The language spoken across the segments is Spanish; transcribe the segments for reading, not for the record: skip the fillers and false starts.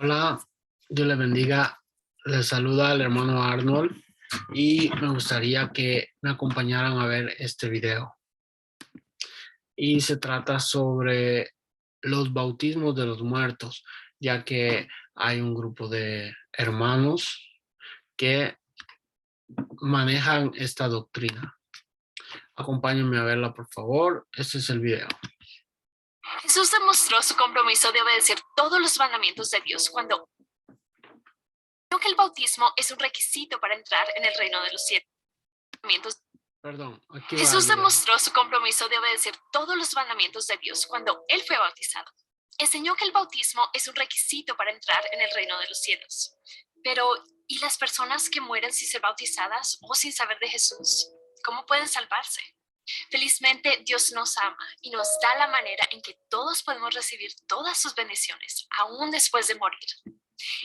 Hola, Dios le bendiga. Les saluda el hermano Arnold y me gustaría que me acompañaran a ver este video. Y se trata sobre los bautismos de los muertos, ya que hay un grupo de hermanos que manejan esta doctrina. Acompáñenme a verla, por favor. Este es el video. Jesús demostró su compromiso de obedecer todos los mandamientos de Dios cuando dijo que el bautismo es un requisito para entrar en el reino de los cielos. Perdón, aquí va el Jesús video. demostró su compromiso de obedecer todos los mandamientos de Dios cuando Él fue bautizado. Enseñó que el bautismo es un requisito para entrar en el reino de los cielos. Pero, ¿y las personas que mueren sin ser bautizadas o sin saber de Jesús? ¿Cómo pueden salvarse? Felizmente, Dios nos ama y nos da la manera en que todos podemos recibir todas sus bendiciones, aún después de morir.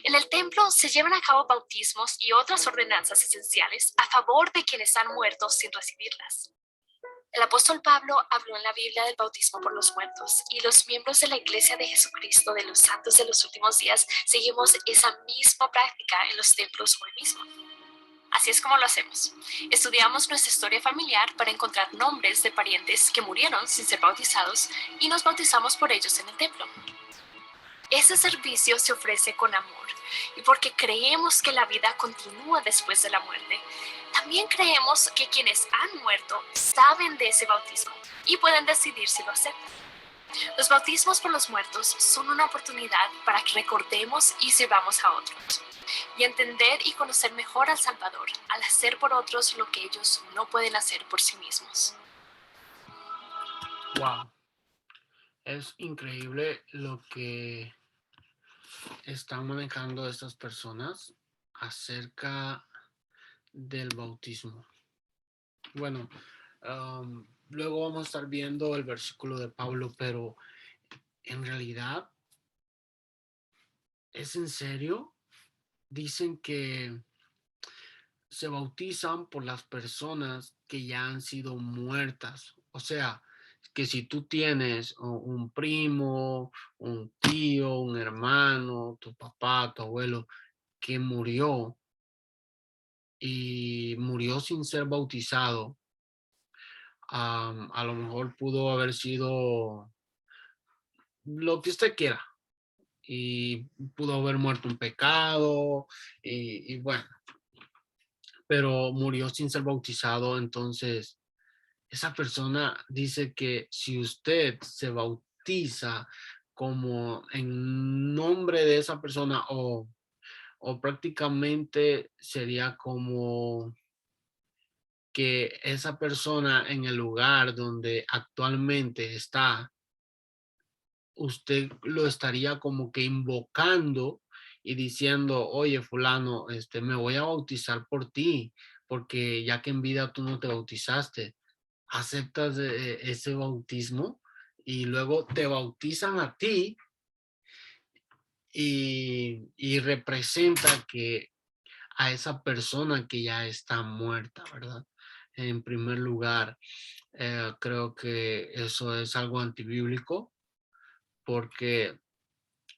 En el templo se llevan a cabo bautismos y otras ordenanzas esenciales a favor de quienes han muerto sin recibirlas. El apóstol Pablo habló en la Biblia del bautismo por los muertos y los miembros de la Iglesia de Jesucristo de los Santos de los Últimos Días seguimos esa misma práctica en los templos hoy mismo. Así es como lo hacemos. Estudiamos nuestra historia familiar para encontrar nombres de parientes que murieron sin ser bautizados y nos bautizamos por ellos en el templo. Ese servicio se ofrece con amor y porque creemos que la vida continúa después de la muerte. También creemos que quienes han muerto saben de ese bautismo y pueden decidir si lo aceptan. Los bautismos por los muertos son una oportunidad para que recordemos y sirvamos a otros y entender y conocer mejor al Salvador al hacer por otros lo que ellos no pueden hacer por sí mismos. Wow, es increíble lo que están manejando estas personas acerca del bautismo. Bueno, luego vamos a estar viendo el versículo de Pablo, pero en realidad, ¿es en serio? Dicen que se bautizan por las personas que ya han sido muertas. O sea, que si tú tienes un primo, un tío, un hermano, tu papá, tu abuelo, que murió y murió sin ser bautizado, a lo mejor pudo haber sido lo que usted quiera y pudo haber muerto un pecado y bueno, pero murió sin ser bautizado. Entonces esa persona dice que si usted se bautiza como en nombre de esa persona o prácticamente sería como que esa persona en el lugar donde actualmente está, usted lo estaría como que invocando y diciendo, oye, fulano, me voy a bautizar por ti, porque ya que en vida tú no te bautizaste, aceptas ese bautismo y luego te bautizan a ti y representa que a esa persona que ya está muerta, ¿verdad? En primer lugar, creo que eso es algo antibíblico porque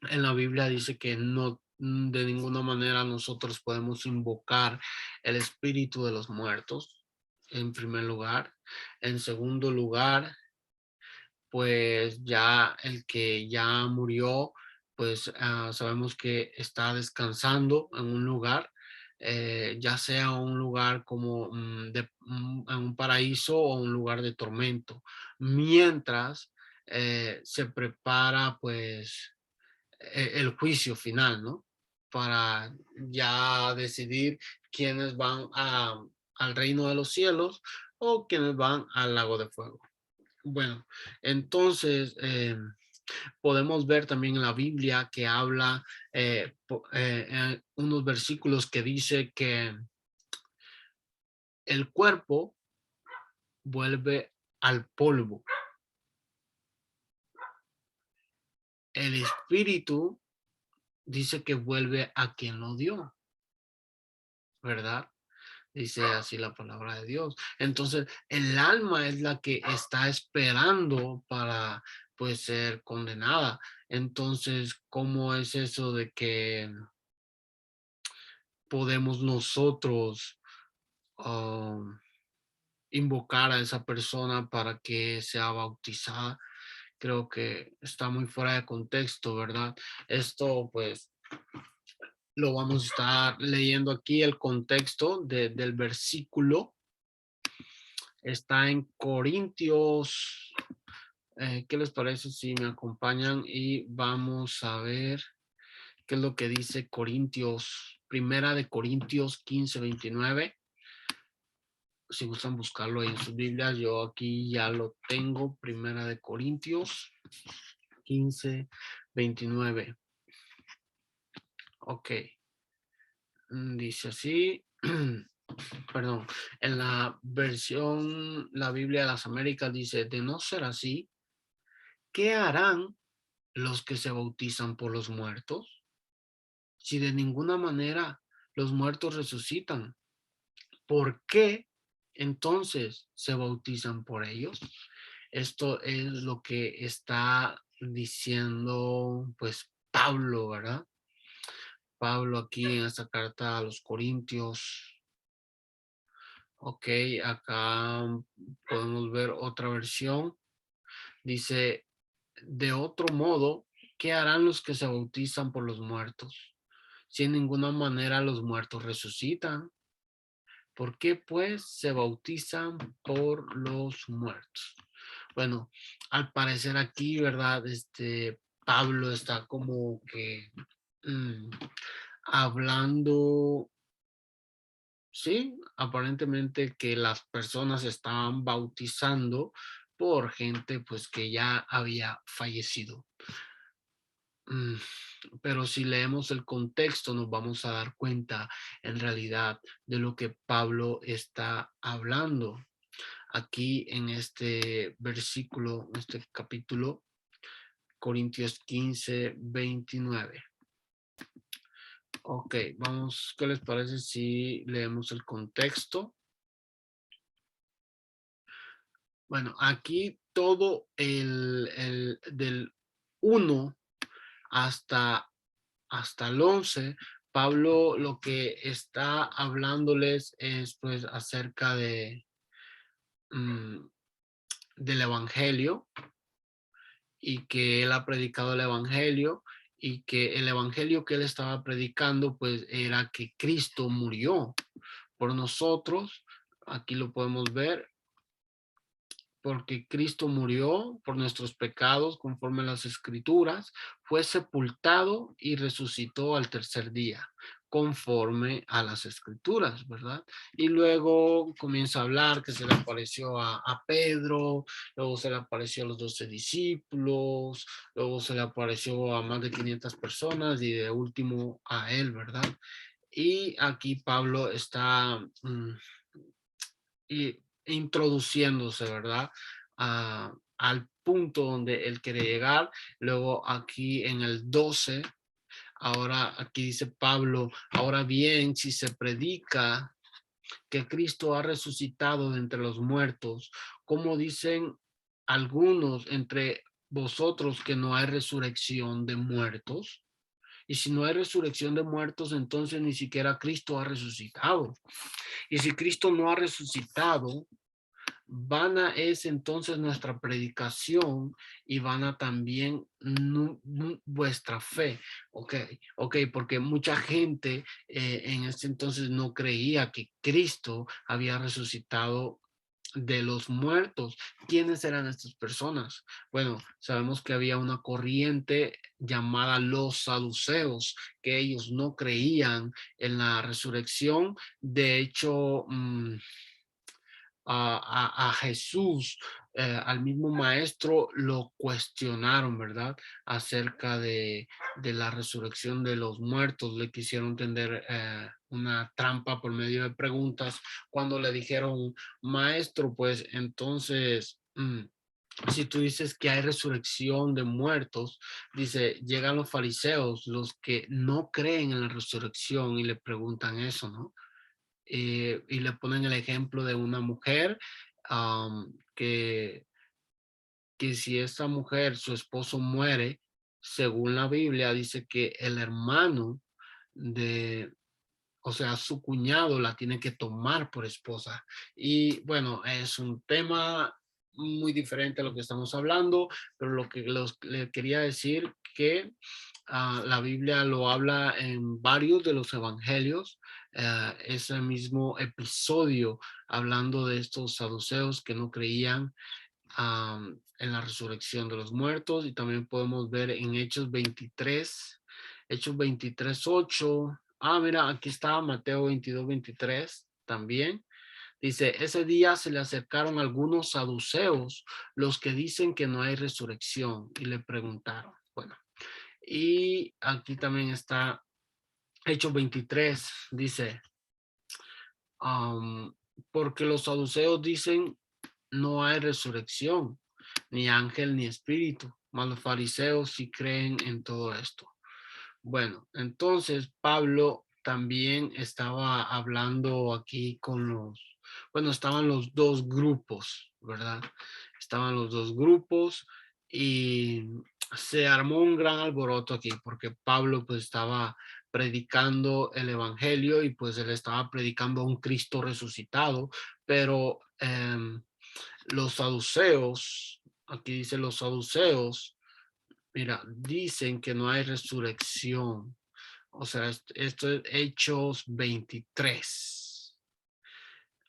en la Biblia dice que no de ninguna manera nosotros podemos invocar el espíritu de los muertos, en primer lugar. En segundo lugar, pues ya el que ya murió, pues sabemos que está descansando en un lugar, ya sea un lugar como en un paraíso o un lugar de tormento, mientras se prepara pues el juicio final, ¿no? Para ya decidir quiénes van al reino de los cielos o quiénes van al lago de fuego. Bueno, entonces podemos ver también en la Biblia que habla en unos versículos que dice que el cuerpo vuelve al polvo, el espíritu dice que vuelve a quien lo dio, ¿verdad? Dice así la palabra de Dios. Entonces, el alma es la que está esperando pues ser condenada. Entonces, ¿cómo es eso de que podemos nosotros um, invocar a esa persona para que sea bautizada? Creo que está muy fuera de contexto, ¿verdad? Esto pues lo vamos a estar leyendo aquí, el contexto del versículo. Está en Corintios. ¿Qué les parece si me acompañan y vamos a ver qué es lo que dice Corintios, primera de Corintios 15:29? Si gustan buscarlo ahí en sus Biblias, yo aquí ya lo tengo, primera de Corintios 15:29. Ok, dice así, perdón, en la versión, la Biblia de las Américas dice, de no ser así, ¿qué harán los que se bautizan por los muertos? Si de ninguna manera los muertos resucitan, ¿por qué entonces se bautizan por ellos? Esto es lo que está diciendo pues Pablo, ¿verdad? Pablo aquí en esta carta a los Corintios. Ok, acá podemos ver otra versión. Dice, de otro modo, ¿qué harán los que se bautizan por los muertos? Si en ninguna manera los muertos resucitan, ¿por qué pues se bautizan por los muertos? Bueno, al parecer aquí, ¿verdad? Pablo está como que mm, hablando, sí, aparentemente que las personas estaban bautizando por gente pues que ya había fallecido. Mm, Pero si leemos el contexto nos vamos a dar cuenta en realidad de lo que Pablo está hablando aquí en este versículo, en este capítulo, Corintios 15:29. Ok, vamos, ¿qué les parece si leemos el contexto? Bueno, aquí todo del 1 hasta, hasta el 11, Pablo lo que está hablándoles es pues acerca mm, del evangelio y que él ha predicado el evangelio y que el evangelio que él estaba predicando pues era que Cristo murió por nosotros. Aquí lo podemos ver, porque Cristo murió por nuestros pecados conforme a las escrituras, fue sepultado y resucitó al tercer día conforme a las escrituras, ¿verdad? Y luego comienza a hablar que se le apareció a Pedro, luego se le apareció a los 12 discípulos, luego se le apareció a más de 500 personas y de último a él, ¿verdad? Y aquí Pablo está y introduciéndose, ¿verdad? Al punto donde él quiere llegar. Luego aquí en el 12, ahora aquí dice Pablo, ahora bien, si se predica que Cristo ha resucitado de entre los muertos, como dicen algunos entre vosotros que no hay resurrección de muertos. Y si no hay resurrección de muertos, entonces ni siquiera Cristo ha resucitado. Y si Cristo no ha resucitado, vana es entonces nuestra predicación y vana también vuestra fe. Ok, ok, porque mucha gente en ese entonces no creía que Cristo había resucitado de los muertos. ¿Quiénes eran estas personas? Bueno, sabemos que había una corriente llamada los saduceos, que ellos no creían en la resurrección. De hecho, a Jesús, al mismo maestro, lo cuestionaron, ¿verdad? Acerca de la resurrección de los muertos. Le quisieron tender una trampa por medio de preguntas cuando le dijeron, maestro, pues entonces... si tú dices que hay resurrección de muertos, dice, llegan los fariseos, los que no creen en la resurrección y le preguntan eso, ¿no? Y le ponen el ejemplo de una mujer que que si esta mujer, su esposo muere, según la Biblia, dice que el hermano de, o sea, su cuñado la tiene que tomar por esposa. Y bueno, es un tema muy diferente a lo que estamos hablando, pero lo que le quería decir que la Biblia lo habla en varios de los evangelios, ese mismo episodio hablando de estos saduceos que no creían en la resurrección de los muertos, y también podemos ver en Hechos 23, 8. Mira, aquí está Mateo 22, 23 también. Dice, ese día se le acercaron algunos saduceos, los que dicen que no hay resurrección, y le preguntaron. Bueno, y aquí también está Hechos 23, dice, porque los saduceos dicen no hay resurrección, ni ángel ni espíritu, mas los fariseos sí creen en todo esto. Bueno, entonces Pablo también estaba hablando aquí con bueno, estaban los dos grupos, ¿verdad? Estaban los dos grupos y se armó un gran alboroto aquí porque Pablo pues estaba predicando el evangelio y pues él estaba predicando a un Cristo resucitado, pero los saduceos, aquí dice los saduceos, mira, dicen que no hay resurrección. O sea, esto es Hechos 23.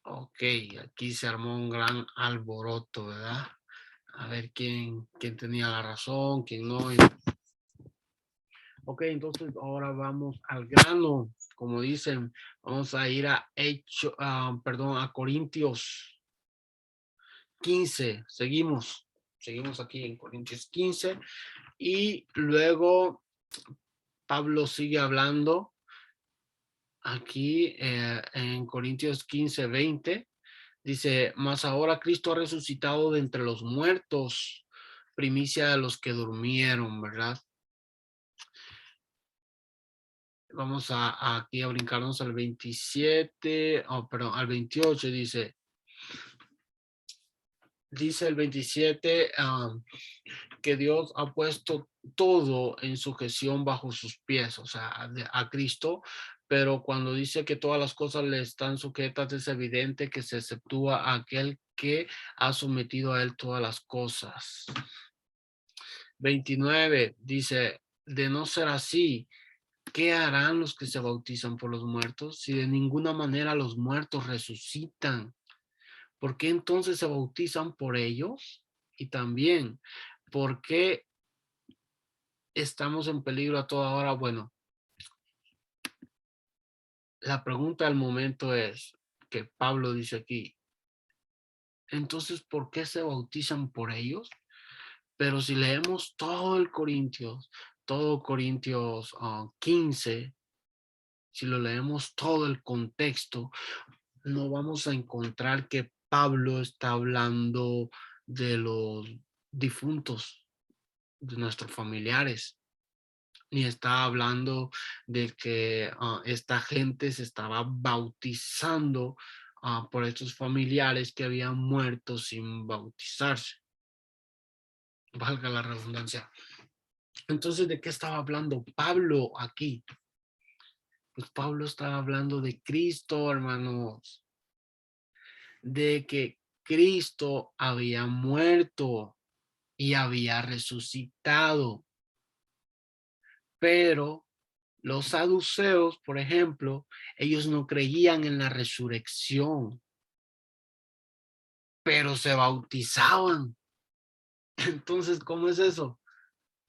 Ok, aquí se armó un gran alboroto, ¿verdad? A ver quién tenía la razón, quién no. Ok, entonces ahora vamos al grano. Como dicen, vamos a ir a a Corintios 15. Seguimos aquí en Corintios 15. Y luego Pablo sigue hablando aquí en Corintios 15, 20. Dice, mas ahora Cristo ha resucitado de entre los muertos, primicia de los que durmieron, ¿verdad? Vamos aquí a brincarnos al 27, perdón, al 28 dice el 27, que Dios ha puesto todo en sujeción bajo sus pies, o sea, a Cristo, pero cuando dice que todas las cosas le están sujetas, es evidente que se exceptúa a aquel que ha sometido a él todas las cosas. 29 dice, de no ser así, ¿qué harán los que se bautizan por los muertos? Si de ninguna manera los muertos resucitan, ¿por qué entonces se bautizan por ellos? Y también, ¿por qué estamos en peligro a toda hora? Bueno, la pregunta del momento es que Pablo dice aquí, entonces, ¿por qué se bautizan por ellos? Pero si leemos todo Corintios 15, si lo leemos todo el contexto, no vamos a encontrar que Pablo está hablando de los difuntos, de nuestros familiares, ni está hablando de que esta gente se estaba bautizando por estos familiares que habían muerto sin bautizarse, valga la redundancia. Entonces, ¿de qué estaba hablando Pablo aquí? Pues Pablo estaba hablando de Cristo, hermanos, de que Cristo había muerto y había resucitado, pero los saduceos, por ejemplo, ellos no creían en la resurrección, pero se bautizaban. Entonces, ¿cómo es eso?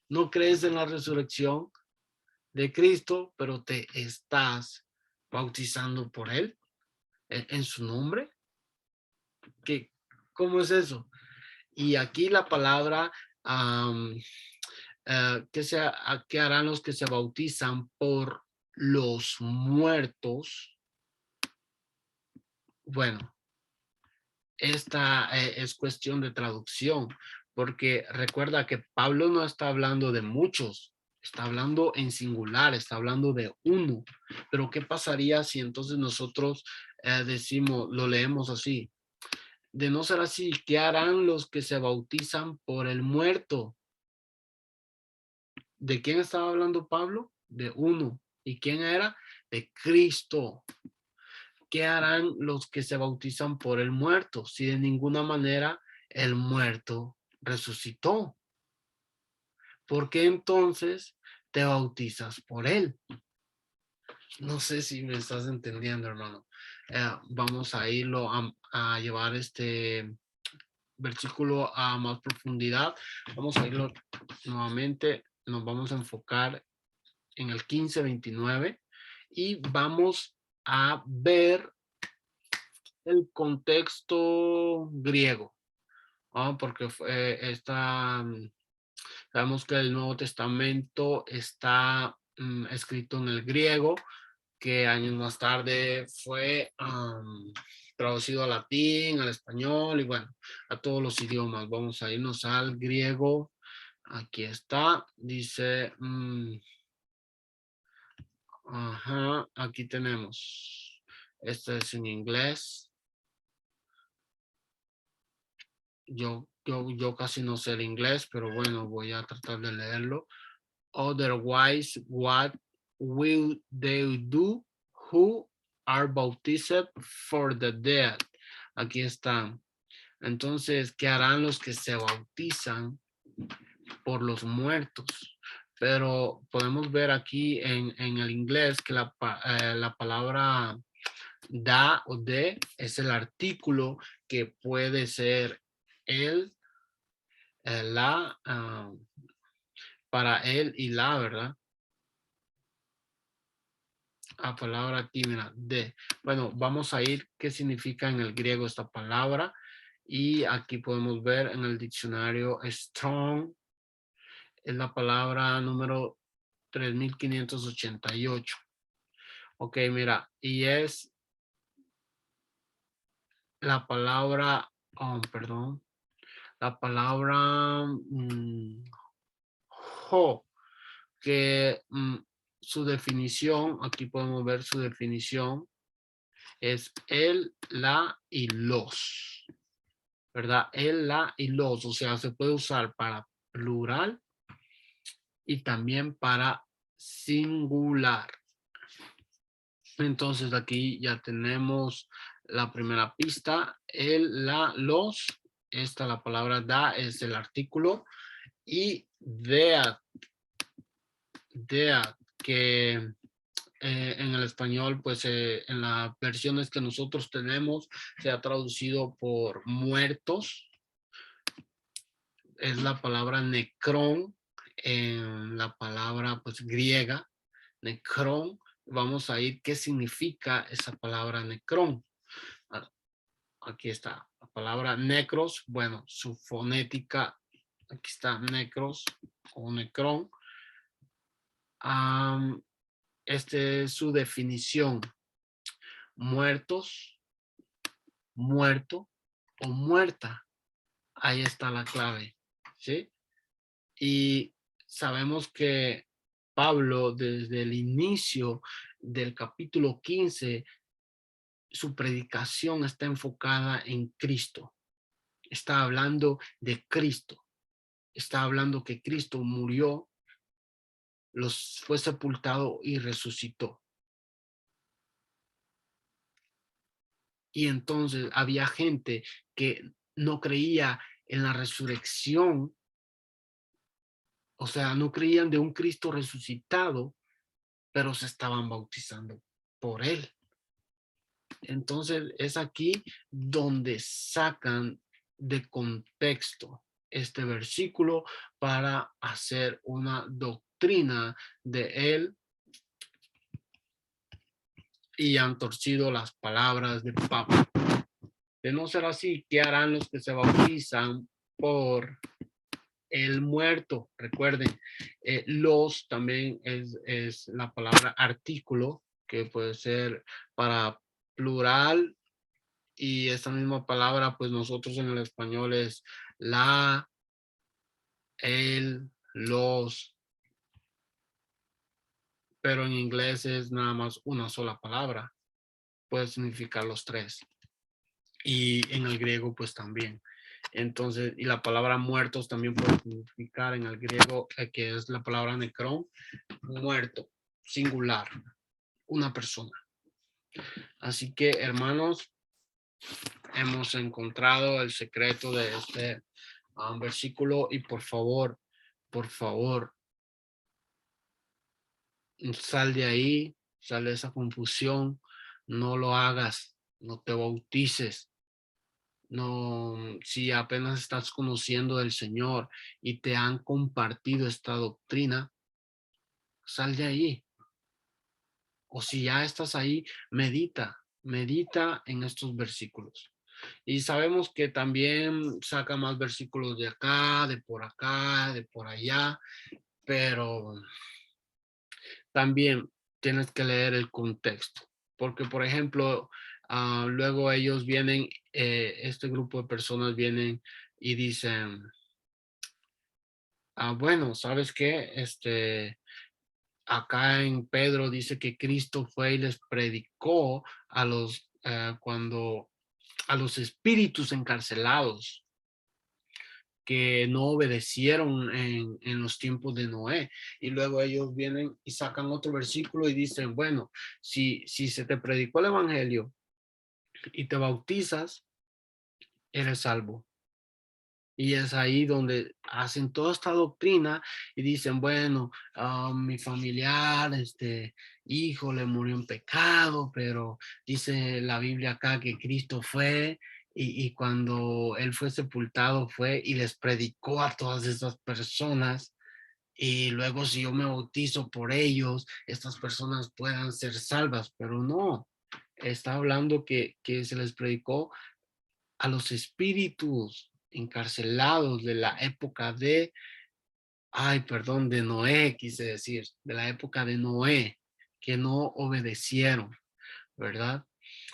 No crees en la resurrección de Cristo, pero te estás bautizando por él, en su nombre. ¿Cómo es eso? Y aquí la palabra, ¿qué harán los que se bautizan por los muertos? Bueno, esta es cuestión de traducción, porque recuerda que Pablo no está hablando de muchos, está hablando en singular, está hablando de uno. Pero ¿qué pasaría si entonces nosotros decimos, lo leemos así? De no ser así, ¿qué harán los que se bautizan por el muerto? ¿De quién estaba hablando Pablo? De uno. ¿Y quién era? De Cristo. ¿Qué harán los que se bautizan por el muerto? Si de ninguna manera el muerto resucitó. ¿Por qué entonces te bautizas por él? No sé si me estás entendiendo, hermano. Vamos a irlo a llevar este versículo a más profundidad. Vamos a irlo nuevamente. Nos vamos a enfocar en el 15:29 y vamos a ver el contexto griego, ¿no? Porque sabemos que el Nuevo Testamento está escrito en el griego, que años más tarde fue traducido al latín, al español y bueno, a todos los idiomas. Vamos a irnos al griego. Aquí está, dice, ajá, aquí tenemos. Este es en inglés. Yo casi no sé el inglés, pero bueno, voy a tratar de leerlo. Otherwise, what will they do who are baptized for the dead? Aquí está. Entonces, ¿qué harán los que se bautizan por los muertos? Pero podemos ver aquí en el inglés que la palabra da o de es el artículo que puede ser el, la, para él y la, ¿verdad? La palabra aquí, mira, de. Bueno, vamos a ir qué significa en el griego esta palabra. Y aquí podemos ver en el diccionario Strong, es la palabra número 3588. Ok, mira, y es la palabra, perdón, la palabra jo, que su definición, aquí podemos ver su definición, es el, la y los, ¿verdad? El, la y los, o sea, se puede usar para plural y también para singular. Entonces aquí ya tenemos la primera pista, el, la, los, esta la palabra da es el artículo y that, que en el español, pues en las versiones que nosotros tenemos, se ha traducido por muertos. Es la palabra necrón, en la palabra pues griega, necrón. Vamos a ir qué significa esa palabra necrón. Aquí está la palabra necros, bueno, su fonética, aquí está necros o necrón. Esta es su definición. Muertos, muerto o muerta. Ahí está la clave, ¿sí? Y sabemos que Pablo, desde el inicio del capítulo 15, su predicación está enfocada en Cristo. Está hablando de Cristo. Está hablando que Cristo murió, fue sepultado y resucitó. Y entonces había gente que no creía en la resurrección, o sea, no creían de un Cristo resucitado, pero se estaban bautizando por él. Entonces es aquí donde sacan de contexto este versículo para hacer una doctrina de él y han torcido las palabras de Pablo. De no ser así, ¿qué harán los que se bautizan por el muerto? Recuerden, los también es la palabra artículo, que puede ser para plural, y esta misma palabra, pues nosotros en el español es la, el, los, pero en inglés es nada más una sola palabra. Puede significar los tres. y en el griego pues también. Entonces, y la palabra muertos también puede significar en el griego, que es la palabra necrón, muerto, singular, una persona. Así que, hermanos, hemos encontrado el secreto de este versículo y por favor, sal de ahí, sal de esa confusión, no lo hagas, no te bautices. No, si apenas estás conociendo del Señor y te han compartido esta doctrina, sal de ahí. O si ya estás ahí, medita en estos versículos. Y sabemos que también saca más versículos de acá, de por allá, pero también tienes que leer el contexto. Porque, por ejemplo, luego ellos vienen, este grupo de personas vienen y dicen, bueno, ¿sabes qué? Acá en Pedro dice que Cristo fue y les predicó a los, a los espíritus encarcelados que no obedecieron en los tiempos de Noé. Y luego ellos vienen y sacan otro versículo y dicen, bueno, si se te predicó el evangelio y te bautizas, eres salvo. Y es ahí donde hacen toda esta doctrina y dicen, bueno, mi familiar, hijo, le murió en pecado, pero dice la Biblia acá que Cristo fue y cuando él fue sepultado fue y les predicó a todas esas personas. Y luego si yo me bautizo por ellos, estas personas puedan ser salvas, pero no, está hablando que se les predicó a los espíritus encarcelados de la época de, ay, perdón, de Noé, quise decir, de la época de Noé, que no obedecieron, ¿verdad?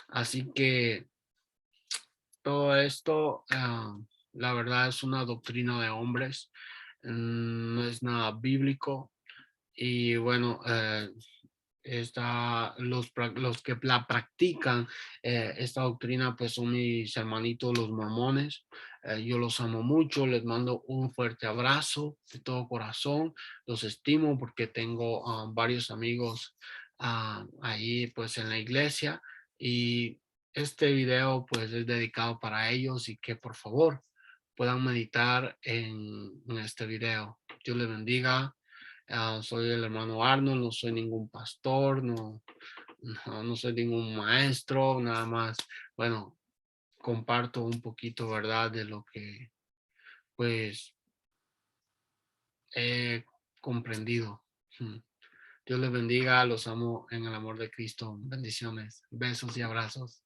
Así que todo esto, la verdad, es una doctrina de hombres, no es nada bíblico. Y bueno, los que la practican, esta doctrina, pues son mis hermanitos los mormones. Yo los amo mucho, les mando un fuerte abrazo de todo corazón, los estimo porque tengo varios amigos ahí pues en la iglesia y este video pues es dedicado para ellos y que por favor puedan meditar en este video. Dios les bendiga. Soy el hermano Arnold, no soy ningún pastor, no soy ningún maestro, nada más, bueno, comparto un poquito, ¿verdad? De lo que, pues, he comprendido. Mm. Dios les bendiga, los amo en el amor de Cristo. Bendiciones, besos y abrazos.